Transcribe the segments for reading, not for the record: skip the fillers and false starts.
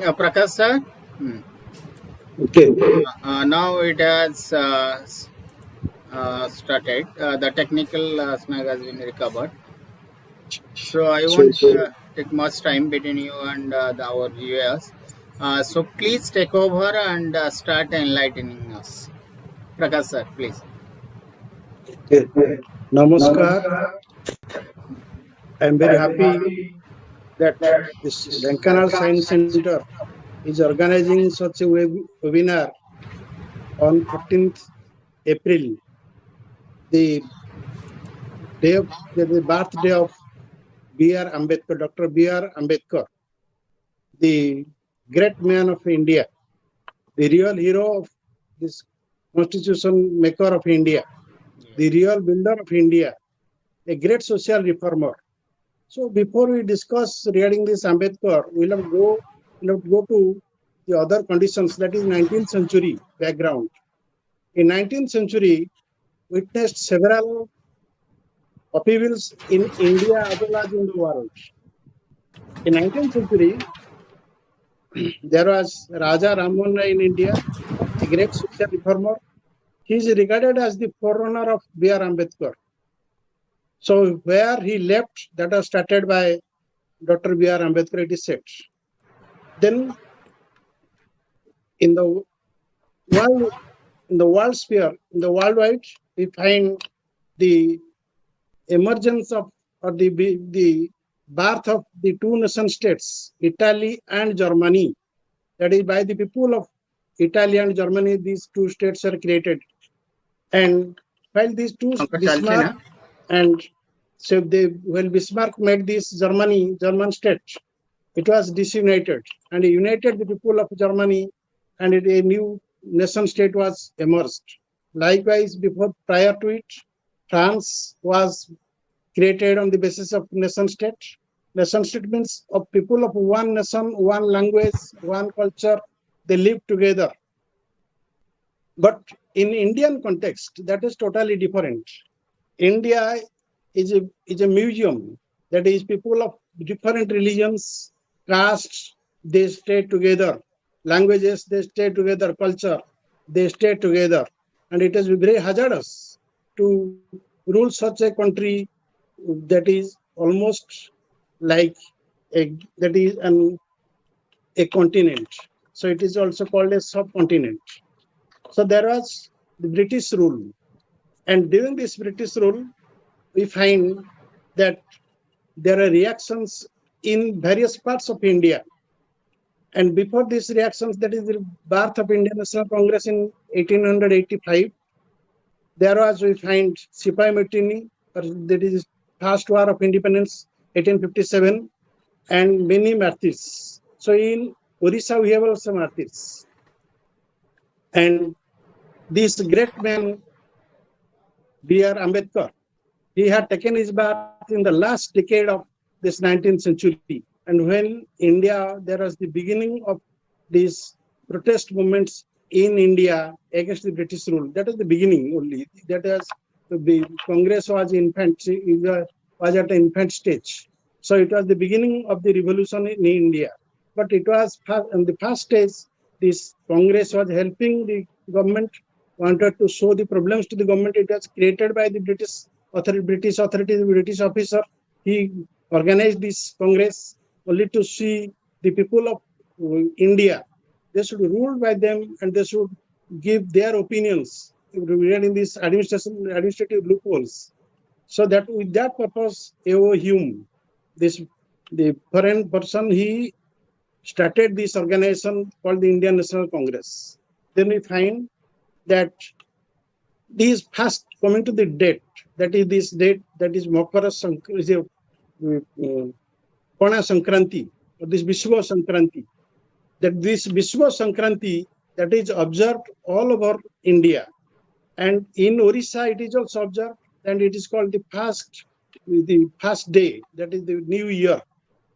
Prakash sir. Okay. Now it has started. The technical snag has been recovered. So I won't take much time between you and our viewers. So please take over and start enlightening us. Prakash sir, please. Okay. Namaskar. I am very happy that this Dhenkanal Science Center is organizing such a webinar on 14th April, the birthday of B.R.Ambedkar, Dr. B.R.Ambedkar, the great man of India, the real hero of this constitution maker of India, the real builder of India, a great social reformer. So before we discuss regarding this Ambedkar, we'll have to go to the other conditions, that is 19th century background. In 19th century, witnessed several upheavals in India as well as in the world. In 19th century, there was Raja Rammohn Rai in India, a great social reformer. He is regarded as the forerunner of B.R. Ambedkar. So where he left, that was started by Dr. B.R. Ambedkar, it is said. Then in the world sphere, in the worldwide, we find the emergence of or the birth of the two nation states, Italy and Germany. That is by the people of Italy and Germany, these two states are created. And while these two, Bismarck and so when Bismarck made this German state, it was disunited and united the people of Germany, and a new nation state was emerged. Likewise, prior to it, France was created on the basis of nation state. Nation state means of people of one nation, one language, one culture, they live together. But in Indian context, that is totally different. India is a museum, that is people of different religions, castes, they stay together, languages, they stay together, culture, they stay together. And it is very hazardous to rule such a country that is almost like a continent. So it is also called a subcontinent. So there was the British rule. And during this British rule, we find that there are reactions in various parts of India. And before these reactions, that is the birth of Indian National Congress in 1885, there was, we find, Sipai Mutiny, that is first war of independence, 1857, and many martyrs. So in Orissa, we have also martyrs. And this great man, B.R. Ambedkar, he had taken his birth in the last decade of this 19th century. And when India, there was the beginning of these protest movements in India against the British rule. That was the beginning only. That was the Congress was at an infant stage. So it was the beginning of the revolution in India. But it was in the first stage, this Congress was helping the government, wanted to show the problems to the government. It was created by the British authorities, the British officer. He organized this Congress only to see the people of India. They should rule by them and they should give their opinions regarding these administrative loopholes. So that with that purpose, A.O. Hume, the foreign person, he started this organization called the Indian National Congress. Then we find that these first coming to the date, that is this date, that is Makara Pana Sankranti, or this Vishwa Sankranti, that this Vishwa Sankranti that is observed all over India. And in Orissa, it is also observed, and it is called the first day, that is the new year.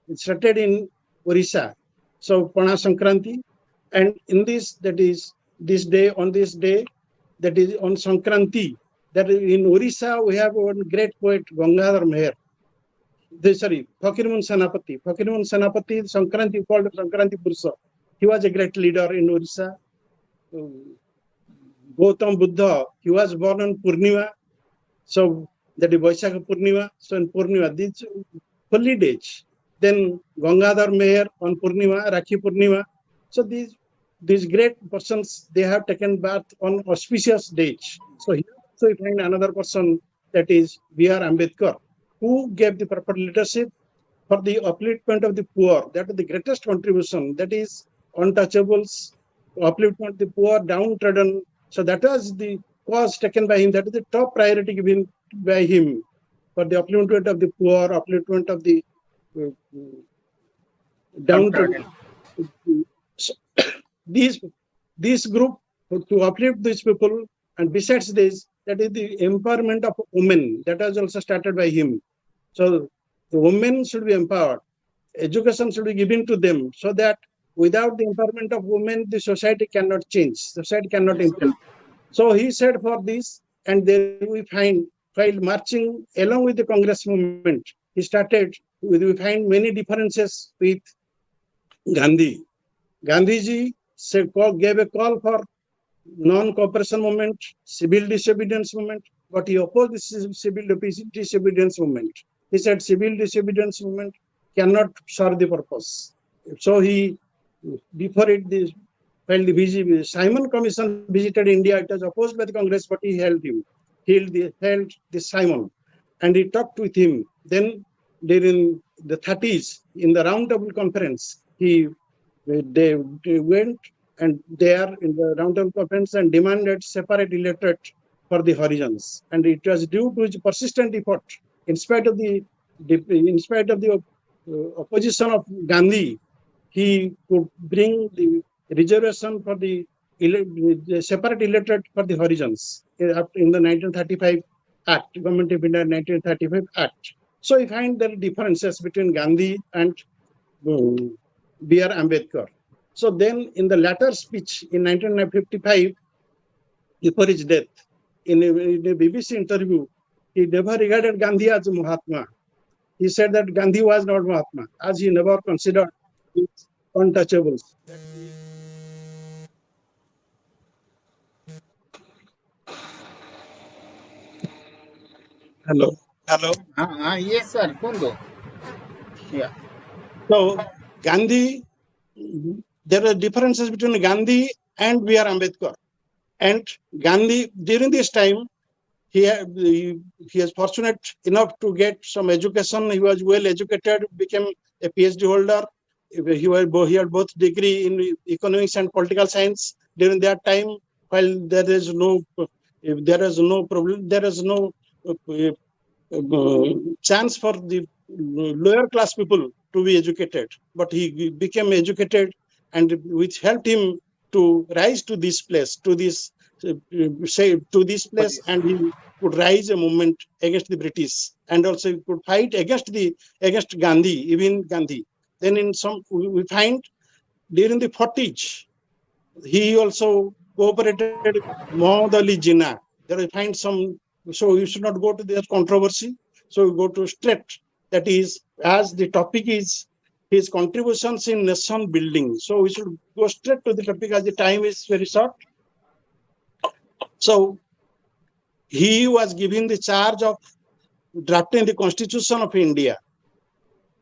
It started in Orissa. So Pana Sankranti, and in this, that is this day, on this day, that is on Sankranti, that in Orissa we have one great poet, Gangadhar Meher. Fakirmun Senapati. Fakirmun Senapati, Sankranti, called Sankranti Pursa. He was a great leader in Orissa. Gautam Buddha, he was born on Purnima. So that is Vaishakha Purnima. So in Purnima, these holy days. Then Gangadhar Meher on Purnima, Rakhi Purnima. So these great persons, they have taken birth on auspicious days. So here also we find another person, that is B.R.Ambedkar, who gave the proper leadership for the upliftment of the poor. That is the greatest contribution. That is untouchables, upliftment of the poor, downtrodden. So that was the cause taken by him. That is the top priority given by him for the upliftment of the poor, upliftment of the downtrodden. So, this group to uplift these people, and besides this, that is the empowerment of women. That was also started by him. So the women should be empowered. Education should be given to them, so that without the empowerment of women, the society cannot change. Society cannot improve. So he said for this, and then we find, while marching along with the Congress movement, he started, we find many differences with Gandhi. Gandhiji gave a call for non-cooperation movement, civil disobedience movement, but he opposed the civil disobedience movement. He said civil disobedience movement cannot serve the purpose. So he, before it, while the Simon Commission visited India, it was opposed by the Congress, but he held him. He held the Simon, and he talked with him. Then during the 30s, in the Round Table Conference, they went and there in the Round Table Conference and demanded separate electorate for the Harijans. And it was due to his persistent effort, in spite of the opposition of Gandhi, he could bring the reservation for the separate electorate for the Harijans in the 1935 Act, Government of India 1935 Act. So we find there are differences between Gandhi and B.R. Ambedkar. So then in the latter speech in 1955, before his death, in a BBC interview, he never regarded Gandhi as a Mahatma. He said that Gandhi was not Mahatma, as he never considered his untouchables. Hello. Yes, sir. Kundo. Yeah. So Gandhi, there are differences between Gandhi and B.R. Ambedkar. And Gandhi, during this time, he is fortunate enough to get some education. He was well educated, became a PhD holder. He had both degree in economics and political science during that time. While there is no problem, there is no chance for the lower class people to be educated, but he became educated, and which helped him to rise to this place, and he could rise a movement against the British, and also he could fight against Gandhi, even Gandhi. Then we find during the 40s, he also cooperated with Muhammad Ali Jinnah. There we find some, so you should not go to their controversy. So we go to straight, that is, as the topic is his contributions in nation building. So we should go straight to the topic as the time is very short. So he was given the charge of drafting the Constitution of India.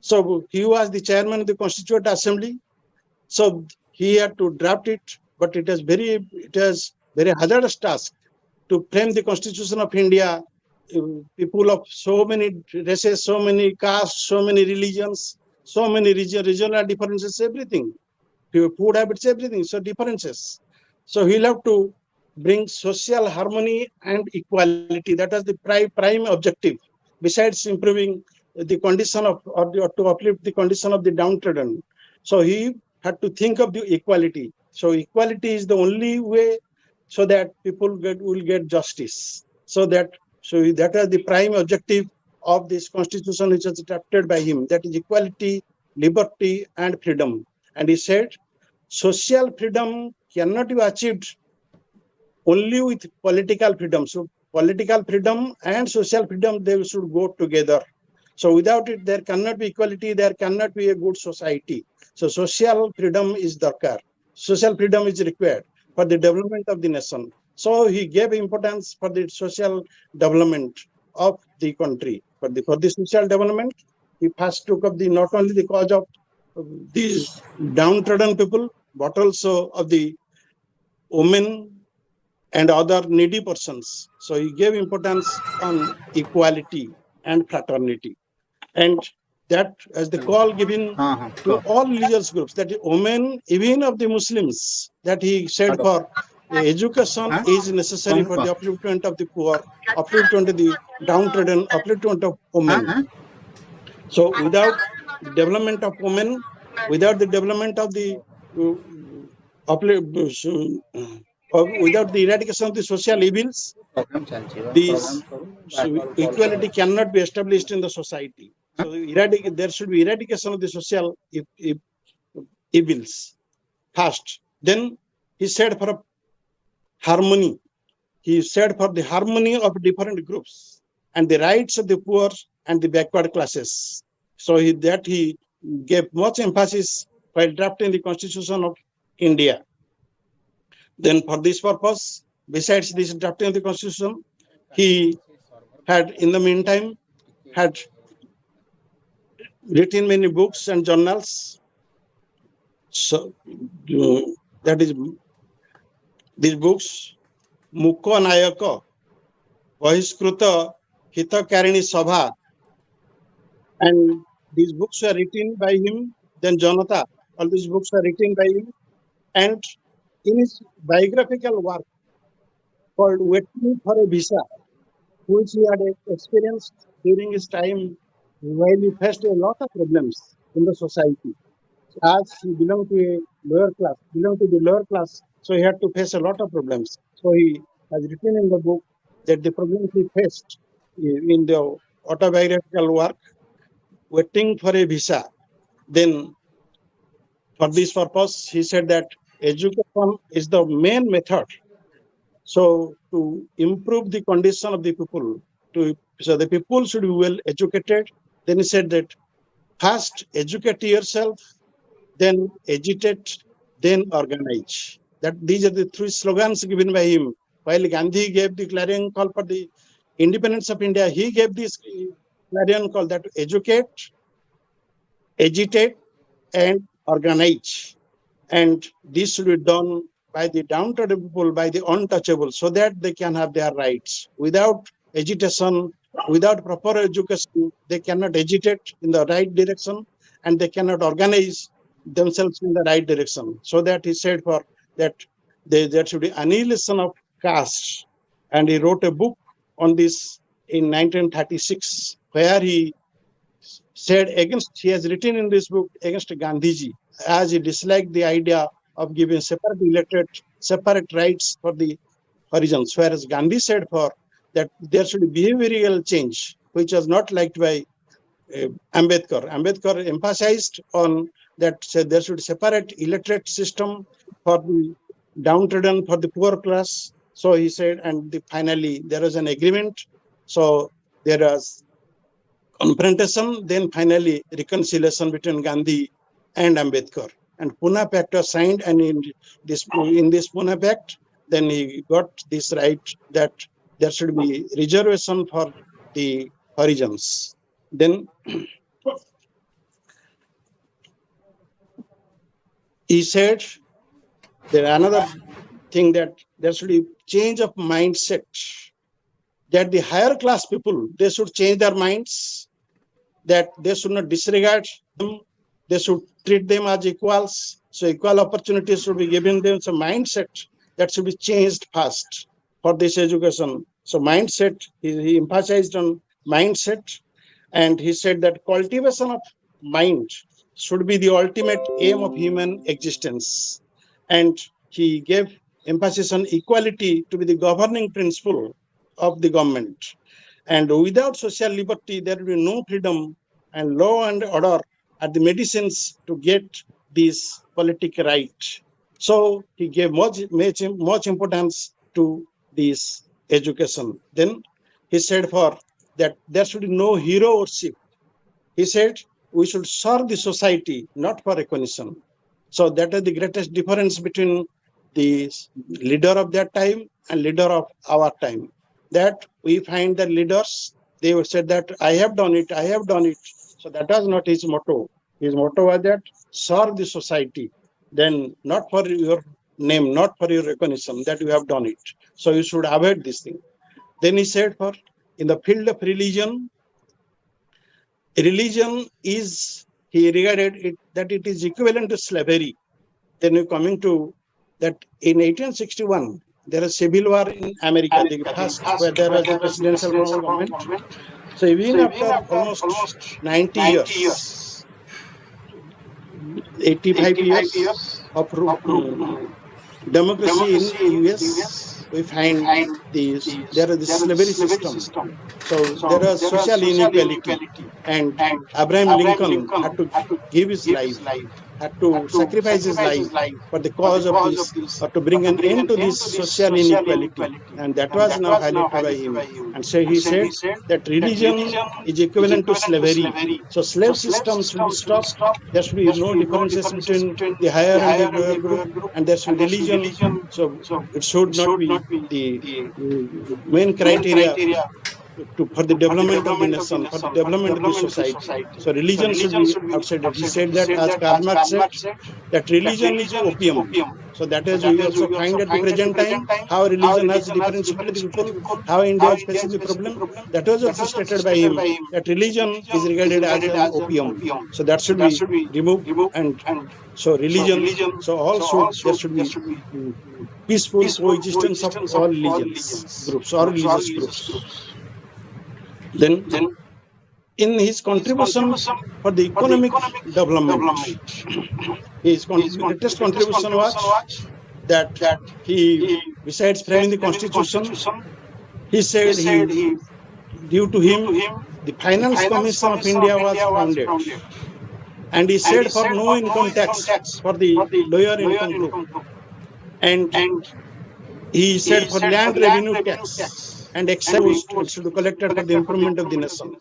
So he was the chairman of the Constituent Assembly. So he had to draft it, but it has very hazardous task to frame the Constitution of India. People of so many races, so many castes, so many religions, so many regional differences, everything. Food habits, everything. So differences. So he'll have to bring social harmony and equality. That was the prime objective. Besides improving the condition of, or to uplift the condition of the downtrodden. So he had to think of the equality. So equality is the only way so that people will get justice. So that is the prime objective of this constitution, which was drafted by him. That is equality, liberty, and freedom. And he said, social freedom cannot be achieved only with political freedom. So political freedom and social freedom, they should go together. So without it, there cannot be equality, there cannot be a good society. So social freedom is darkar. Social freedom is required for the development of the nation. So he gave importance for the social development of the country. For the social development, he first took up not only the cause of these downtrodden people, but also of the women and other needy persons. So he gave importance on equality and fraternity. And that as the call given to all religious groups, that women, even of the Muslims, that he said for the education is necessary for the upliftment of the poor, upliftment of the downtrodden, upliftment of women. So without the development of women, without the development of the without the eradication of the social evils, this equality cannot be established in the society. So there should be eradication of the social evils first. Then he said for harmony. He said for the harmony of different groups and the rights of the poor and the backward classes. So he gave much emphasis while drafting the Constitution of India. Then for this purpose, besides this drafting of the Constitution, he had in the meantime had written many books and journals. So that is these books, Mukho Nayaka, Bahiskruta Hitakarini Sabha, and these books were written by him. Then Janata, all these books were written by him. And in his biographical work called Waiting for a Visa, which he had experienced during his time while he faced a lot of problems in the society. As he belonged to a lower class, so he had to face a lot of problems. So he has written in the book that the problems he faced in the autobiographical work, Waiting for a Visa. Then for this purpose, he said that education is the main method. So to improve the condition of the people, so the people should be well educated. Then he said that first educate yourself, then agitate, then organize. That these are the three slogans given by him. While Gandhi gave the clarion call for the independence of India, he gave this clarion call that educate, agitate, and organize. And this should be done by the downtrodden people, by the untouchable, so that they can have their rights. Without agitation, without proper education, they cannot agitate in the right direction, and they cannot organize themselves in the right direction. So that he said for that there should be annihilation of caste. And he wrote a book on this in 1936, where he said he has written in this book against Gandhiji, as he disliked the idea of giving separate rights for the Harijans, whereas Gandhi said for that there should be behavioral change, which was not liked by Ambedkar. Ambedkar emphasized on that there should be separate illiterate system for the downtrodden, for the poor class. So he said, and finally there was an agreement. So there was confrontation, then finally reconciliation between Gandhi and Ambedkar. And Pune Pact was signed, and in this Pune Pact, then he got this right that there should be reservation for the Harijans. Then he said there another think that there should be change of mindset, that the higher class people, they should change their minds, that they should not disregard them, they should treat them as equals. So equal opportunities should be given them. So mindset that should be changed fast for this education. So mindset, he emphasized on mindset, and he said that cultivation of mind should be the ultimate aim of human existence. And he gave emphasis on equality to be the governing principle of the government. And without social liberty, there will be no freedom, and law and order are the medicines to get this political right. So he gave much importance to this education. Then he said for that there should be no hero worship. He said we should serve the society, not for recognition. So that is the greatest difference between the leader of that time and leader of our time. That we find the leaders, they would say that I have done it, I have done it. So that was not his motto. His motto was that serve the society, then not for your name, not for your recognition, that you have done it. So you should avoid this thing. Then he said for in the field of religion is, he regarded it that it is equivalent to slavery. Then we're coming to that in 1861, there is civil war in America, the first where there was a presidential government. So even after almost 90 years, 85 years of democracy in US, we find there is the slavery system. So there was social inequality, and Abraham Lincoln had to give his life, had to sacrifice his life for the cause of this, or to bring an end to this social inequality. And that was now highlighted by him. And so he said that religion is equivalent to slavery. So slave systems should be stopped. There should be no differences between the higher and the lower group, and there should be religion. So it should not be the main criteria for the development of the nation, for the development of the society. So religion should be outside it. He said that, as Karl Marx said, that religion is opium. So that is, we also find at the present time how religion has differentiated the people, how India is facing the problem. That was also stated by him, that religion is regarded as an opium. So that should be removed. And so religion, so also there should be peaceful coexistence of all religions groups, all religious groups. Then, in his contribution for the economic development, his greatest contribution was that he, besides framing the constitution, he said due to him, the Finance Commission of India was founded. And he said for no income tax for the lower income group. And he said for land revenue tax and excise should be collected for the improvement of the nation.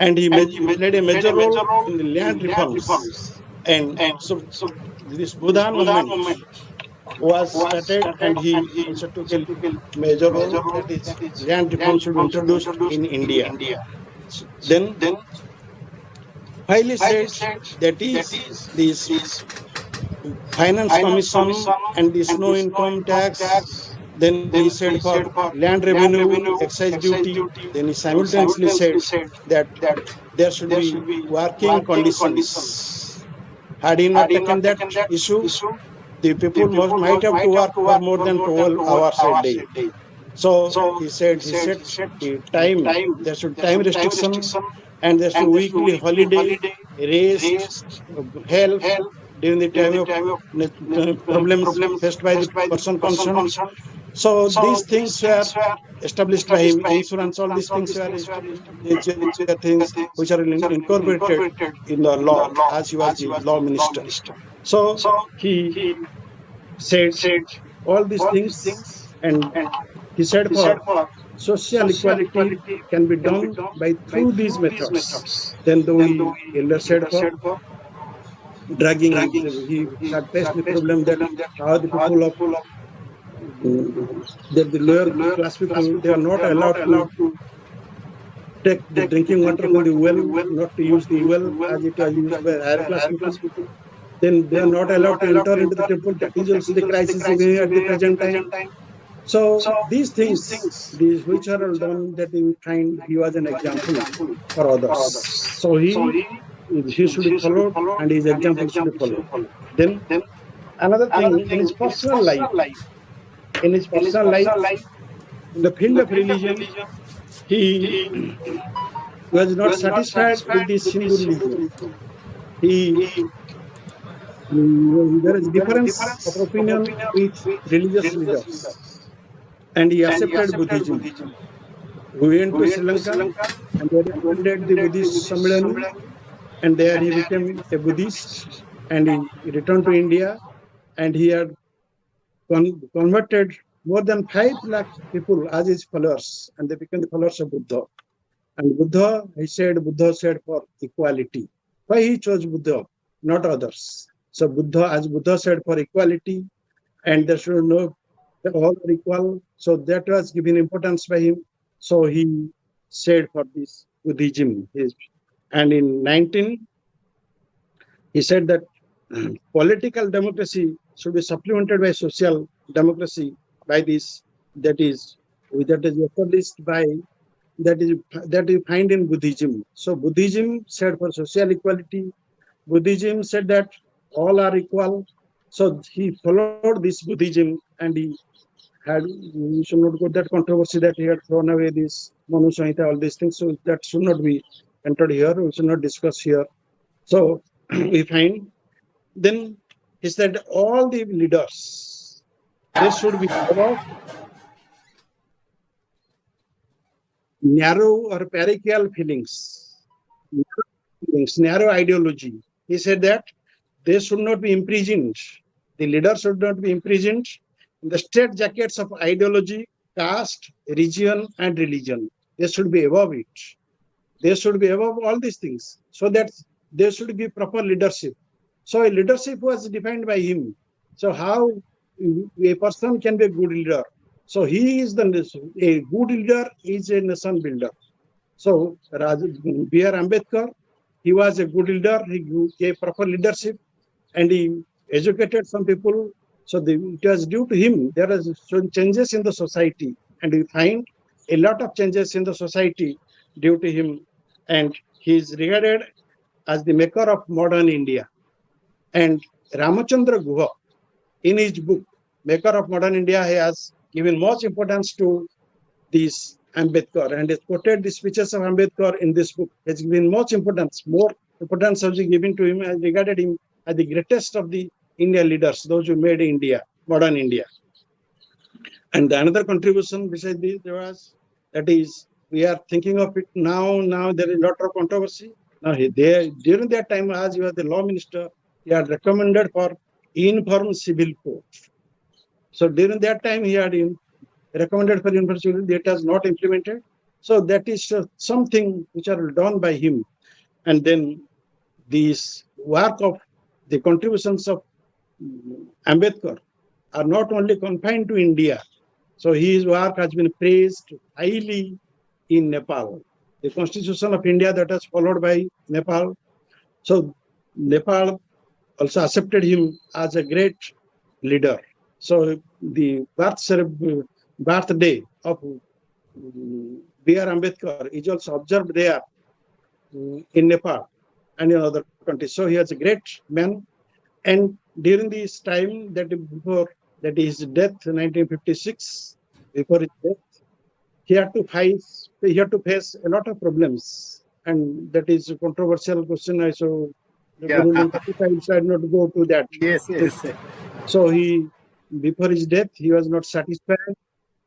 And he played a major role in the land reforms. And so this Buddha movement was started, and he also took a major role. That is, land reforms should be introduced in India. Then finally said that is this Finance Commission and this no income tax. Then he said for land revenue, excise duty. Then he simultaneously said that there should be working conditions. Had he not taken that issue, the people might have to work for more than 12 hours a day. So he said the time, there should time restriction, and there should weekly holiday, rest, health during the time of problems faced by the person concerned. So these things were established by him. Insurance, all these things were things which are incorporated in the law, as he was the law minister. So he said all these things, and he said for social equality can be done by through these methods. Then the elder said for dragging, he had faced the problem that how the people of the lower class people, they are not allowed to take the drinking water from the well, not to use the well as it is used by higher class people. then they are not allowed to enter into the temple. That is also the crisis even at the present time. So these things, these which are all done, that we find he was an example for others. So he should be followed, and his example should be followed. Then another thing, in his personal life, in the field of religion, he was not satisfied with this Hindu religion. He there is difference of opinion with religious leaders, and he accepted Buddhism. We went to Sri Lanka, and they attended the Buddhist Sammelani, and there he became a Buddhist, and he returned to India, and he had converted more than 5 lakh people as his followers, and they became the followers of Buddha. And Buddha said for equality. Why he chose Buddha, not others? So as Buddha said for equality, and there should know that all are equal. So that was given importance by him. So he said for this Buddhism. And in 19, he said that political democracy should be supplemented by social democracy by this, that is established by that you find in Buddhism. So Buddhism said for social equality. Buddhism said that all are equal. So he followed this Buddhism, and we should not go that controversy that he had thrown away this Manu Samhita, all these things. So that should not be entered here. We should not discuss here. So we find, then he said all the leaders, they should be above narrow or parochial feelings, narrow ideology. He said that they should not be imprisoned. The leaders should not be imprisoned in the straight jackets of ideology, caste, region, and religion. They should be above it. They should be above all these things, so that there should be proper leadership. So a leadership was defined by him. So how a person can be a good leader? So he is a good leader is a nation builder. So B.R.Ambedkar, he was a good leader. He gave proper leadership, and he educated some people. So it was due to him. There are some changes in the society, and we find a lot of changes in the society due to him. And he is regarded as the maker of modern India. And Ramachandra Guha, in his book, Maker of Modern India, he has given much importance to this Ambedkar, and has quoted the speeches of Ambedkar in this book. He has given much importance, more importance has been given to him, and regarded him as the greatest of the Indian leaders, those who made India, modern India. And the another contribution besides this, there was, that is, we are thinking of it now. Now there is a lot of controversy. Now during that time, as he was the law minister, he had recommended for uniform civil code. So during that time, he had recommended for uniform civil code. That has not implemented. So that is something which are done by him. And then this work of the contributions of Ambedkar are not only confined to India. So his work has been praised highly in Nepal. The Constitution of India that was followed by Nepal. So Nepal also accepted him as a great leader. So the birthday of B.R. Ambedkar is also observed there in Nepal and in other countries. So he was a great man. And during this time, before his death in 1956, before his death, he had to face a lot of problems. And that is a controversial question. I saw I decided not to go to that. Yes. So before his death, he was not satisfied.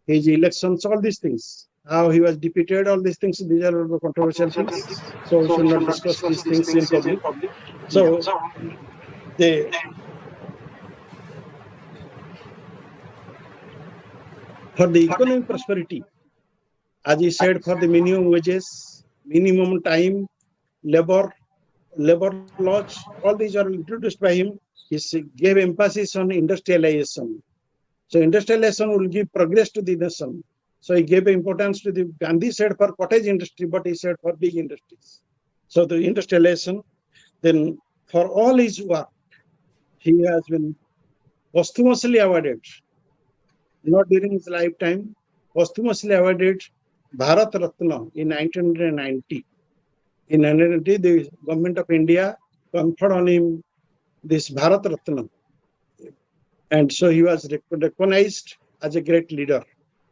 His elections, all these things, how he was defeated, all these things, these are all controversial things. So we should not discuss these things in public. So for the economic prosperity, as he said, for the minimum wages, minimum time, labor laws, all these are introduced by him. He gave emphasis on industrialization. So industrialization will give progress to the nation. So he gave importance to the Gandhi said for cottage industry, but he said for big industries. So the industrialization, then for all his work, he has been posthumously awarded, not during his lifetime, posthumously awarded Bharat Ratna in 1990. In 1990, the government of India conferred on him this Bharat Ratna. And so he was recognized as a great leader.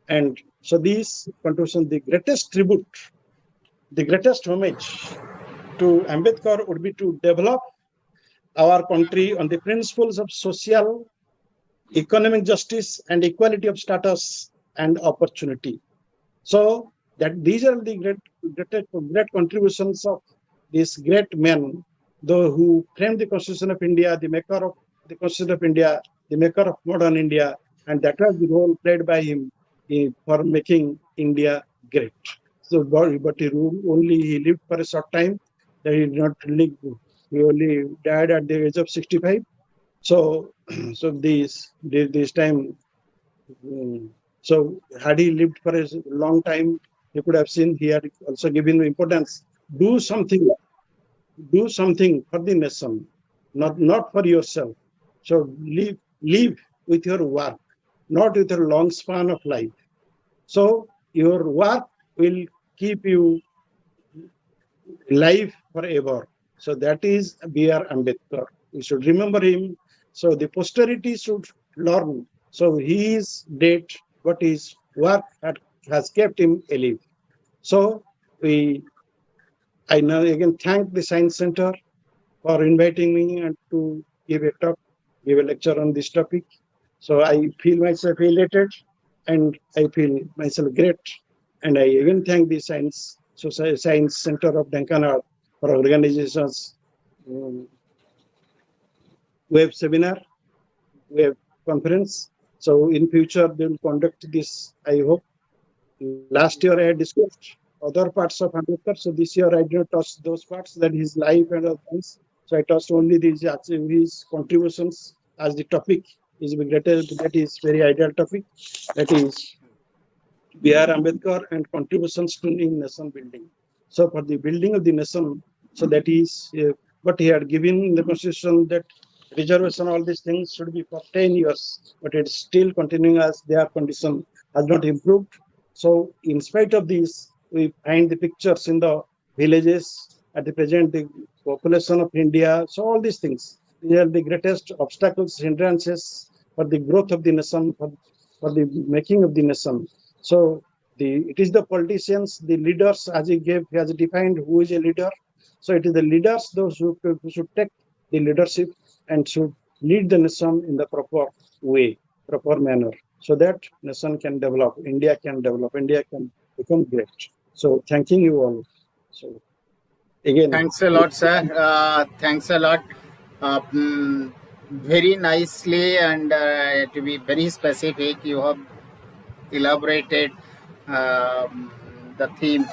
And so these contributions, the greatest tribute, the greatest homage to Ambedkar would be to develop our country on the principles of social, economic justice, and equality of status and opportunity. So that these are the great contributions of this great man, though who framed the Constitution of India, the maker of the Constitution of India, the maker of modern India, and that was the role played by him for making India great. So, but he lived for a short time. That he did not live. He only died at the age of 65. So this time. So had he lived for a long time, you could have seen he had also given importance. Do something for the nation, not for yourself. So live with your work, not with your long span of life. So your work will keep you alive forever. So that is B.R.Ambedkar. We should remember him. So the posterity should learn. So his death, what his work has kept him alive. So I now again thank the Science Center for inviting me and to give a talk, give a lecture on this topic. So I feel myself elated and I feel myself great. And I even thank the Science Center of Dhenkanal for organizations web seminar, web conference. So in future they will conduct this, I hope. Last year I had discussed other parts of Ambedkar. So this year I did not touch those parts, that his life and other things. So I touched only his contributions as the topic is greatest. That is very ideal topic. That is B.R.Ambedkar and contributions to nation building. So for the building of the nation, so that is what he had given in the Constitution, that reservation, all these things should be for 10 years, but it's still continuing as their condition has not improved. So in spite of this, we find the pictures in the villages at the present, the population of India. So all these things, they are the greatest obstacles, hindrances for the growth of the nation, for the making of the nation. So it is the politicians, the leaders, as he defined who is a leader. So it is the leaders, those who should take the leadership and should lead the nation in the proper way, proper manner, so that nation can develop, India can become great. So thanking you all. So again, thanks a lot, sir. Thanks a lot. Very nicely and to be very specific, you have elaborated the theme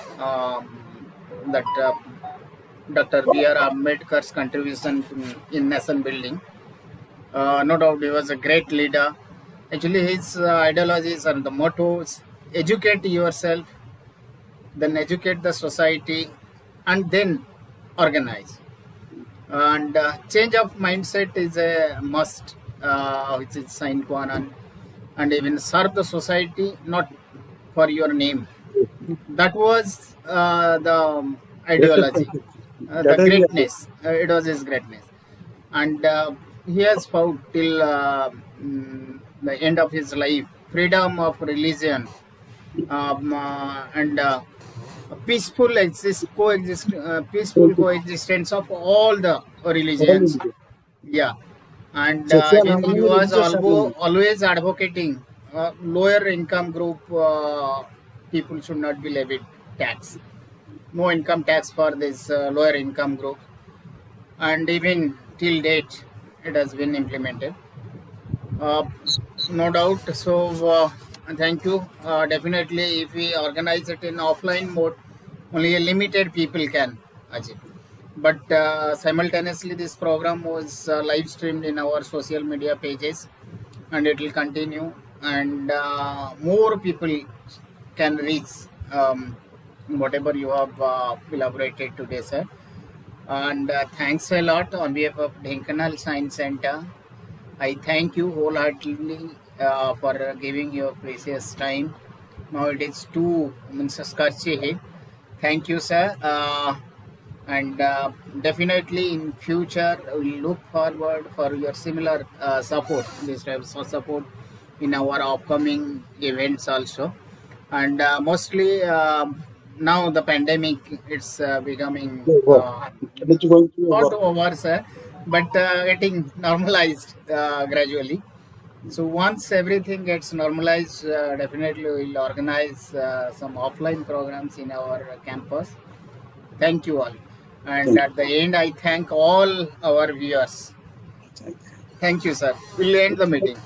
that Dr. B.R. Ambedkar's contribution in nation building. No doubt he was a great leader. Actually, his ideologies and the mottos: educate yourself, then educate the society, and then organize. And change of mindset is a must, which is sine qua non, and even serve the society, not for your name. That was the ideology, the greatness. It was his greatness, and he has fought till the end of his life freedom of religion, and peaceful coexistence of all the religions. Yeah, and he was always advocating lower income group people should not be levied tax, no income tax for this lower income group, and even till date it has been implemented. No doubt. So thank you. Definitely, if we organize it in offline mode, only a limited people can achieve. But simultaneously, this program was live streamed in our social media pages, and it will continue, and more people can reach whatever you have elaborated today, sir. And thanks a lot on behalf of Dhenkanal Science Center I thank you wholeheartedly for giving your precious time. Now it is 2 minutes. Thank you, sir. And definitely in future we look forward for your similar support, this type of support in our upcoming events also. And mostly now the pandemic, it's becoming Over. It is going to be not over. over, sir, but getting normalized gradually. So once everything gets normalized, definitely we'll organize some offline programs in our campus. Thank you all. And Thank at the end, I thank all our viewers. you. Thank you, sir. We'll end the meeting.